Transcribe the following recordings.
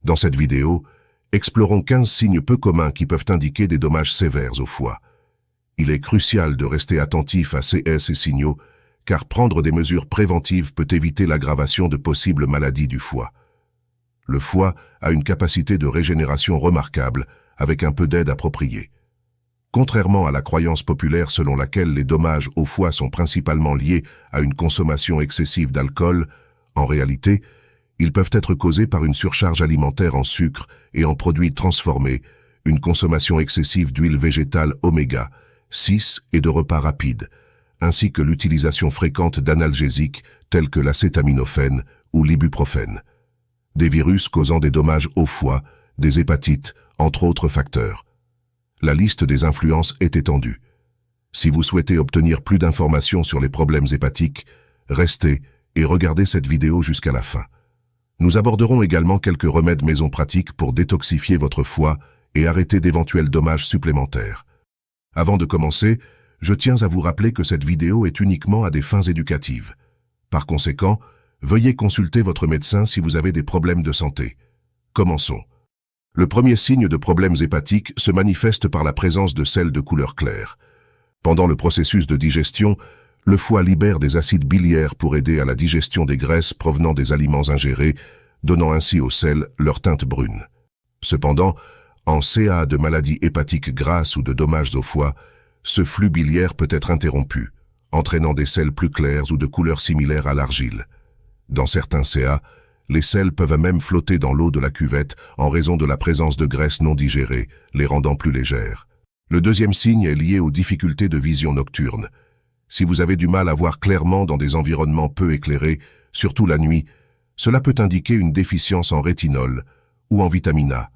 Dans cette vidéo, explorons 15 signes peu communs qui peuvent indiquer des dommages sévères au foie. Il est crucial de rester attentif à ces signaux, car prendre des mesures préventives peut éviter l'aggravation de possibles maladies du foie. Le foie a une capacité de régénération remarquable, avec un peu d'aide appropriée. Contrairement à la croyance populaire selon laquelle les dommages au foie sont principalement liés à une consommation excessive d'alcool, en réalité, ils peuvent être causés par une surcharge alimentaire en sucre et en produits transformés, une consommation excessive d'huile végétale oméga 6 et de repas rapides, ainsi que l'utilisation fréquente d'analgésiques tels que l'acétaminophène ou l'ibuprofène. Des virus causant des dommages au foie, des hépatites, entre autres facteurs. La liste des influences est étendue. Si vous souhaitez obtenir plus d'informations sur les problèmes hépatiques, restez et regardez cette vidéo jusqu'à la fin. Nous aborderons également quelques remèdes maison pratiques pour détoxifier votre foie et arrêter d'éventuels dommages supplémentaires. Avant de commencer, je tiens à vous rappeler que cette vidéo est uniquement à des fins éducatives. Par conséquent, veuillez consulter votre médecin si vous avez des problèmes de santé. Commençons. Le premier signe de problèmes hépatiques se manifeste par la présence de sels de couleur claire. Pendant le processus de digestion, le foie libère des acides biliaires pour aider à la digestion des graisses provenant des aliments ingérés, donnant ainsi aux sels leur teinte brune. Cependant, en cas de maladie hépatique grasse ou de dommages au foie, ce flux biliaire peut être interrompu, entraînant des sels plus clairs ou de couleur similaire à l'argile. Dans certains cas, les sels peuvent même flotter dans l'eau de la cuvette en raison de la présence de graisses non digérées, les rendant plus légères. Le deuxième signe est lié aux difficultés de vision nocturne. Si vous avez du mal à voir clairement dans des environnements peu éclairés, surtout la nuit, cela peut indiquer une déficience en rétinol ou en vitamine A.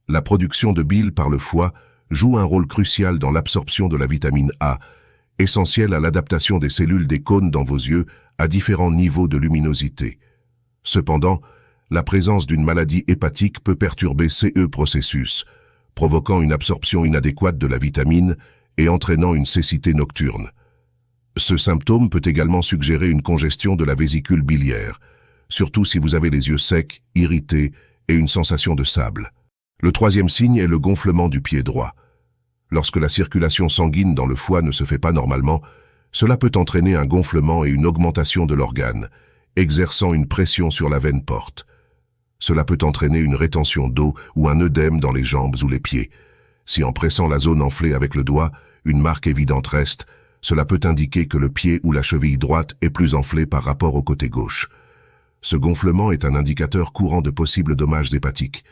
La production de bile par le foie joue un rôle crucial dans l'absorption de la vitamine A, essentielle à l'adaptation des cellules des cônes dans vos yeux à différents niveaux de luminosité. Cependant, la présence d'une maladie hépatique peut perturber ces processus, provoquant une absorption inadéquate de la vitamine et entraînant une cécité nocturne. Ce symptôme peut également suggérer une congestion de la vésicule biliaire, surtout si vous avez les yeux secs, irrités et une sensation de sable. Le troisième signe est le gonflement du pied droit. Lorsque la circulation sanguine dans le foie ne se fait pas normalement, cela peut entraîner un gonflement et une augmentation de l'organe, exerçant une pression sur la veine porte. Cela peut entraîner une rétention d'eau ou un œdème dans les jambes ou les pieds. Si en pressant la zone enflée avec le doigt, une marque évidente reste, cela peut indiquer que le pied ou la cheville droite est plus enflé par rapport au côté gauche. Ce gonflement est un indicateur courant de possibles dommages hépatiques.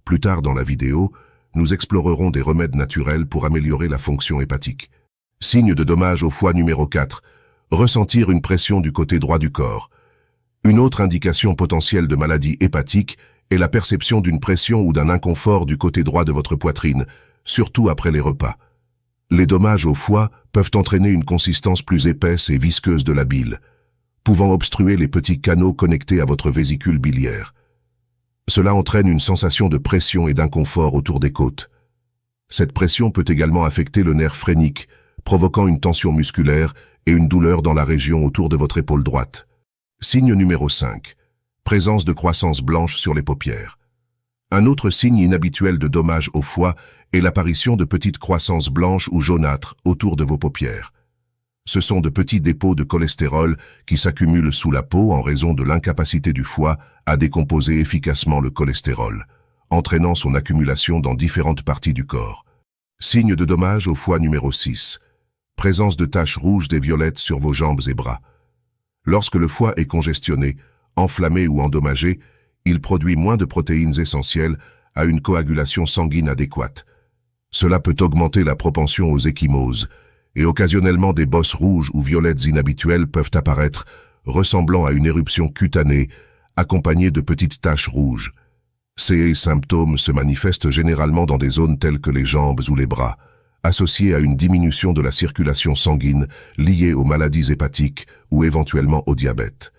Plus tard dans la vidéo, nous explorerons des remèdes naturels pour améliorer la fonction hépatique. Signe de dommage au foie numéro 4. Ressentir une pression du côté droit du corps. Une autre indication potentielle de maladie hépatique est la perception d'une pression ou d'un inconfort du côté droit de votre poitrine, surtout après les repas. Les dommages au foie peuvent entraîner une consistance plus épaisse et visqueuse de la bile, pouvant obstruer les petits canaux connectés à votre vésicule biliaire. Cela entraîne une sensation de pression et d'inconfort autour des côtes. Cette pression peut également affecter le nerf phrénique, provoquant une tension musculaire et une douleur dans la région autour de votre épaule droite. Signe numéro 5. Présence de croissances blanches sur les paupières. Un autre signe inhabituel de dommage au foie est l'apparition de petites croissances blanches ou jaunâtres autour de vos paupières. Ce sont de petits dépôts de cholestérol qui s'accumulent sous la peau en raison de l'incapacité du foie à décomposer efficacement le cholestérol, entraînant son accumulation dans différentes parties du corps. Signe de dommage au foie numéro 6. Présence de taches rouges et violettes sur vos jambes et bras. Lorsque le foie est congestionné, enflammé ou endommagé, il produit moins de protéines essentielles à une coagulation sanguine adéquate. Cela peut augmenter la propension aux ecchymoses, et occasionnellement des bosses rouges ou violettes inhabituelles peuvent apparaître, ressemblant à une éruption cutanée, accompagnée de petites taches rouges. Ces symptômes se manifestent généralement dans des zones telles que les jambes ou les bras, associés à une diminution de la circulation sanguine liée aux maladies hépatiques ou éventuellement au diabète.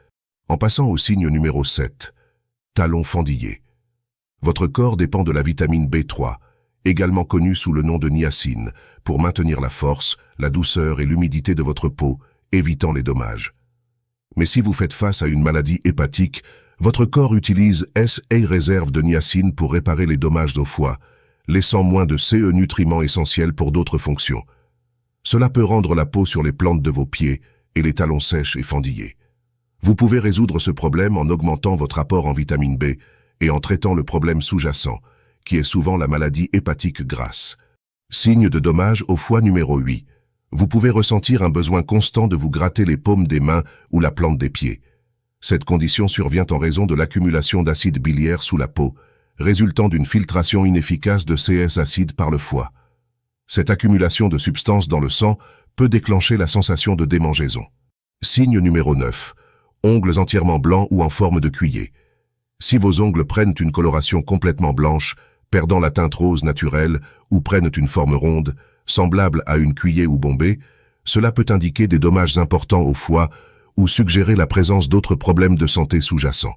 En passant au signe numéro 7, talons fendillés. Votre corps dépend de la vitamine B3, également connue sous le nom de niacine, pour maintenir la force, la douceur et l'humidité de votre peau, évitant les dommages. Mais si vous faites face à une maladie hépatique, Votre corps utilise SA réserve de niacine pour réparer les dommages au foie, laissant moins de CE nutriments essentiels pour d'autres fonctions. Cela peut rendre la peau sur les plantes de vos pieds et les talons sèches et fendillés. Vous pouvez résoudre ce problème en augmentant votre apport en vitamine B et en traitant le problème sous-jacent, qui est souvent la maladie hépatique grasse. Signe de dommage au foie numéro 8. Vous pouvez ressentir un besoin constant de vous gratter les paumes des mains ou la plante des pieds. Cette condition survient en raison de l'accumulation d'acide biliaire sous la peau, résultant d'une filtration inefficace de CS acide par le foie. Cette accumulation de substances dans le sang peut déclencher la sensation de démangeaison. Signe numéro 9. Ongles entièrement blancs ou en forme de cuiller. Si vos ongles prennent une coloration complètement blanche, perdant la teinte rose naturelle, ou prennent une forme ronde, semblable à une cuiller ou bombée, cela peut indiquer des dommages importants au foie ou suggérer la présence d'autres problèmes de santé sous-jacents.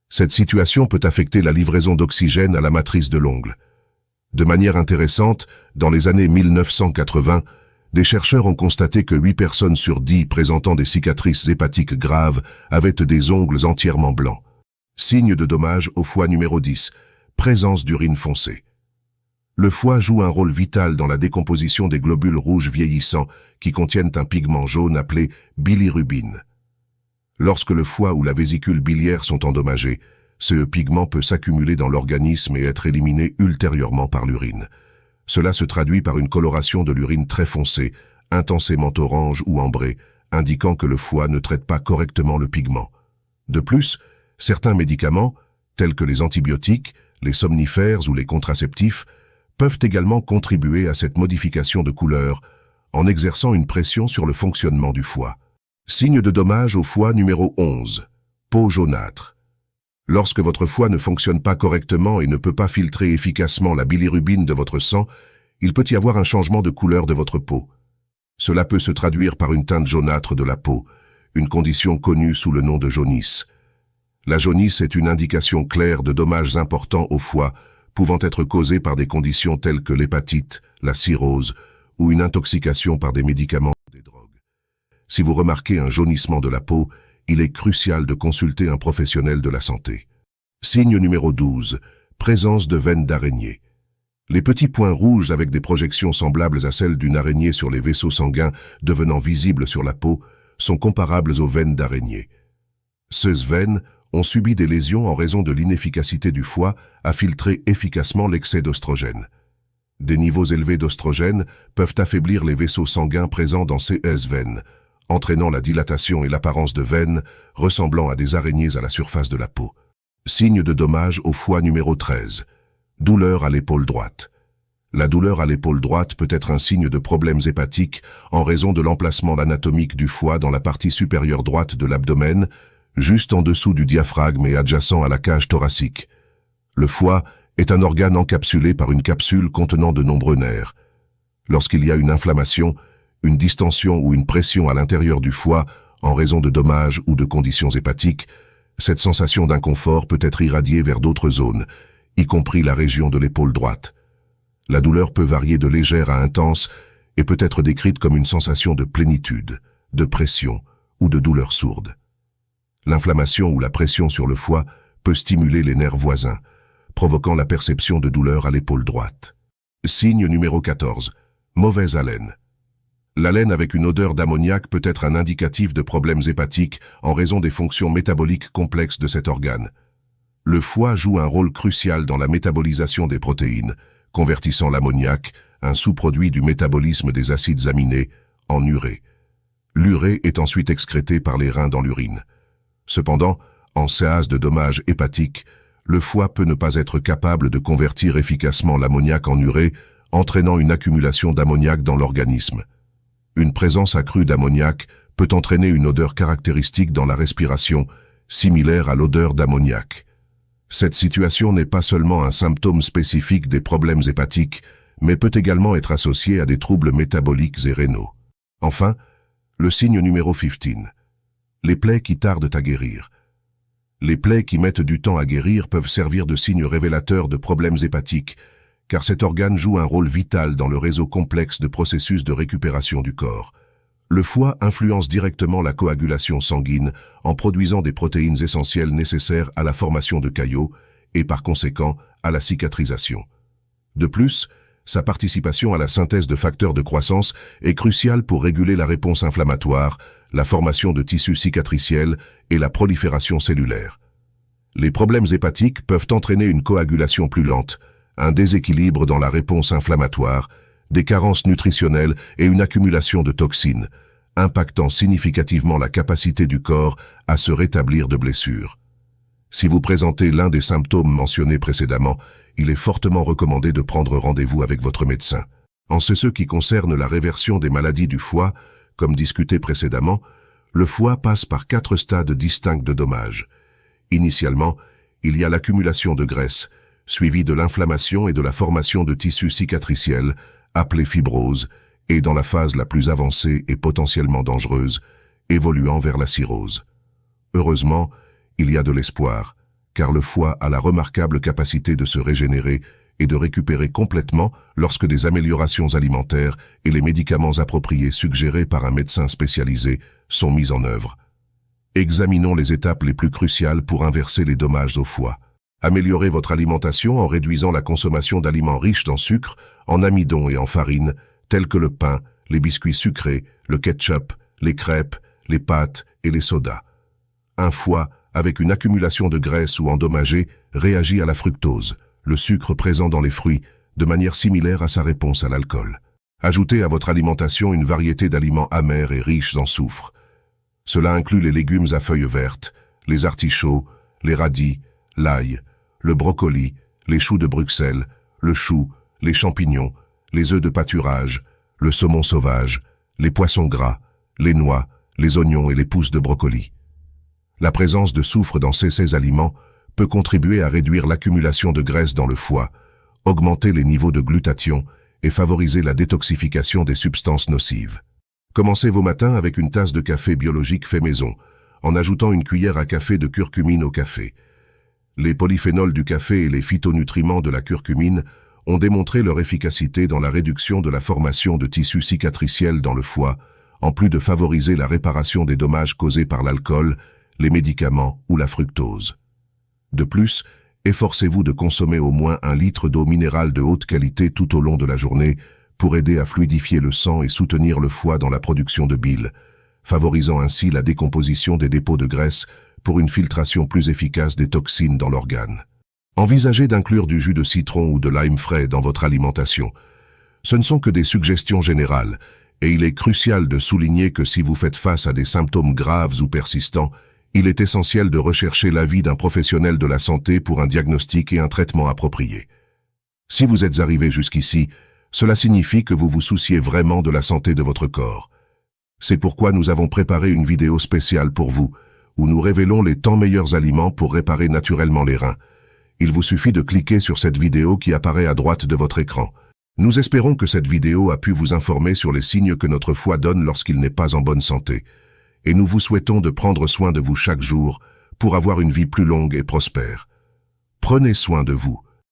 Cette situation peut affecter la livraison d'oxygène à la matrice de l'ongle. De manière intéressante, dans les années 1980, des chercheurs ont constaté que 8 personnes sur 10 présentant des cicatrices hépatiques graves avaient des ongles entièrement blancs. Signe de dommage au foie numéro 10. Présence d'urine foncée. Le foie joue un rôle vital dans la décomposition des globules rouges vieillissants qui contiennent un pigment jaune appelé bilirubine. Lorsque le foie ou la vésicule biliaire sont endommagés, ce pigment peut s'accumuler dans l'organisme et être éliminé ultérieurement par l'urine. Cela se traduit par une coloration de l'urine très foncée, intensément orange ou ambrée, indiquant que le foie ne traite pas correctement le pigment. De plus, certains médicaments, tels que les antibiotiques, les somnifères ou les contraceptifs, peuvent également contribuer à cette modification de couleur en exerçant une pression sur le fonctionnement du foie. Signe de dommage au foie numéro 11. Peau jaunâtre. Lorsque votre foie ne fonctionne pas correctement et ne peut pas filtrer efficacement la bilirubine de votre sang, il peut y avoir un changement de couleur de votre peau. Cela peut se traduire par une teinte jaunâtre de la peau, une condition connue sous le nom de jaunisse. La jaunisse est une indication claire de dommages importants au foie, pouvant être causés par des conditions telles que l'hépatite, la cirrhose ou une intoxication par des médicaments ou des drogues. Si vous remarquez un jaunissement de la peau, il est crucial de consulter un professionnel de la santé. Signe numéro 12. Présence de veines d'araignée. Les petits points rouges avec des projections semblables à celles d'une araignée sur les vaisseaux sanguins devenant visibles sur la peau sont comparables aux veines d'araignée. Ces veines ont subi des lésions en raison de l'inefficacité du foie à filtrer efficacement l'excès d'oestrogène. Des niveaux élevés d'oestrogène peuvent affaiblir les vaisseaux sanguins présents dans ces veines, entraînant la dilatation et l'apparence de veines ressemblant à des araignées à la surface de la peau. Signe de dommage au foie numéro 13. Douleur à l'épaule droite. La douleur à l'épaule droite peut être un signe de problèmes hépatiques en raison de l'emplacement anatomique du foie dans la partie supérieure droite de l'abdomen, juste en dessous du diaphragme et adjacent à la cage thoracique. Le foie est un organe encapsulé par une capsule contenant de nombreux nerfs. Lorsqu'il y a une inflammation, une distension ou une pression à l'intérieur du foie en raison de dommages ou de conditions hépatiques, cette sensation d'inconfort peut être irradiée vers d'autres zones, y compris la région de l'épaule droite. La douleur peut varier de légère à intense et peut être décrite comme une sensation de plénitude, de pression ou de douleur sourde. L'inflammation ou la pression sur le foie peut stimuler les nerfs voisins, provoquant la perception de douleur à l'épaule droite. Signe numéro 14. Mauvaise haleine. L'haleine avec une odeur d'ammoniac peut être un indicatif de problèmes hépatiques en raison des fonctions métaboliques complexes de cet organe. Le foie joue un rôle crucial dans la métabolisation des protéines, convertissant l'ammoniac, un sous-produit du métabolisme des acides aminés, en urée. L'urée est ensuite excrétée par les reins dans l'urine. Cependant, en cas de dommages hépatiques, le foie peut ne pas être capable de convertir efficacement l'ammoniac en urée, entraînant une accumulation d'ammoniac dans l'organisme. Une présence accrue d'ammoniac peut entraîner une odeur caractéristique dans la respiration, similaire à l'odeur d'ammoniac. Cette situation n'est pas seulement un symptôme spécifique des problèmes hépatiques, mais peut également être associée à des troubles métaboliques et rénaux. Enfin, le signe numéro 15. Les plaies qui tardent à guérir. Les plaies qui mettent du temps à guérir peuvent servir de signe révélateur de problèmes hépatiques, car cet organe joue un rôle vital dans le réseau complexe de processus de récupération du corps. Le foie influence directement la coagulation sanguine en produisant des protéines essentielles nécessaires à la formation de caillots et par conséquent à la cicatrisation. De plus, sa participation à la synthèse de facteurs de croissance est cruciale pour réguler la réponse inflammatoire, la formation de tissus cicatriciels et la prolifération cellulaire. Les problèmes hépatiques peuvent entraîner une coagulation plus lente, un déséquilibre dans la réponse inflammatoire, des carences nutritionnelles et une accumulation de toxines, impactant significativement la capacité du corps à se rétablir de blessures. Si vous présentez l'un des symptômes mentionnés précédemment, il est fortement recommandé de prendre rendez-vous avec votre médecin. En ce qui concerne la réversion des maladies du foie, comme discuté précédemment, le foie passe par 4 stades distincts de dommages. Initialement, il y a l'accumulation de graisse, suivie de l'inflammation et de la formation de tissus cicatriciels, appelée fibrose, et dans la phase la plus avancée et potentiellement dangereuse, évoluant vers la cirrhose. Heureusement, il y a de l'espoir, car le foie a la remarquable capacité de se régénérer et de récupérer complètement lorsque des améliorations alimentaires et les médicaments appropriés suggérés par un médecin spécialisé sont mis en œuvre. Examinons les étapes les plus cruciales pour inverser les dommages au foie. Améliorez votre alimentation en réduisant la consommation d'aliments riches en sucre, en amidon et en farine, tels que le pain, les biscuits sucrés, le ketchup, les crêpes, les pâtes et les sodas. Un foie, avec une accumulation de graisse ou endommagé, réagit à la fructose, le sucre présent dans les fruits, de manière similaire à sa réponse à l'alcool. Ajoutez à votre alimentation une variété d'aliments amers et riches en soufre. Cela inclut les légumes à feuilles vertes, les artichauts, les radis, l'ail, le brocoli, les choux de Bruxelles, le chou, les champignons, les œufs de pâturage, le saumon sauvage, les poissons gras, les noix, les oignons et les pousses de brocoli. La présence de soufre dans ces aliments peut contribuer à réduire l'accumulation de graisse dans le foie, augmenter les niveaux de glutathion et favoriser la détoxification des substances nocives. Commencez vos matins avec une tasse de café biologique fait maison, en ajoutant une cuillère à café de curcumine au café. Les polyphénols du café et les phytonutriments de la curcumine ont démontré leur efficacité dans la réduction de la formation de tissus cicatriciels dans le foie, en plus de favoriser la réparation des dommages causés par l'alcool, les médicaments ou la fructose. De plus, efforcez-vous de consommer au moins 1 litre d'eau minérale de haute qualité tout au long de la journée pour aider à fluidifier le sang et soutenir le foie dans la production de bile, favorisant ainsi la décomposition des dépôts de graisse pour une filtration plus efficace des toxines dans l'organe. Envisagez d'inclure du jus de citron ou de lime frais dans votre alimentation. Ce ne sont que des suggestions générales, et il est crucial de souligner que si vous faites face à des symptômes graves ou persistants, il est essentiel de rechercher l'avis d'un professionnel de la santé pour un diagnostic et un traitement approprié. Si vous êtes arrivé jusqu'ici, cela signifie que vous vous souciez vraiment de la santé de votre corps. C'est pourquoi nous avons préparé une vidéo spéciale pour vous, où nous révélons les 100 meilleurs aliments pour réparer naturellement les reins. Il vous suffit de cliquer sur cette vidéo qui apparaît à droite de votre écran. Nous espérons que cette vidéo a pu vous informer sur les signes que notre foie donne lorsqu'il n'est pas en bonne santé. Et nous vous souhaitons de prendre soin de vous chaque jour pour avoir une vie plus longue et prospère. Prenez soin de vous.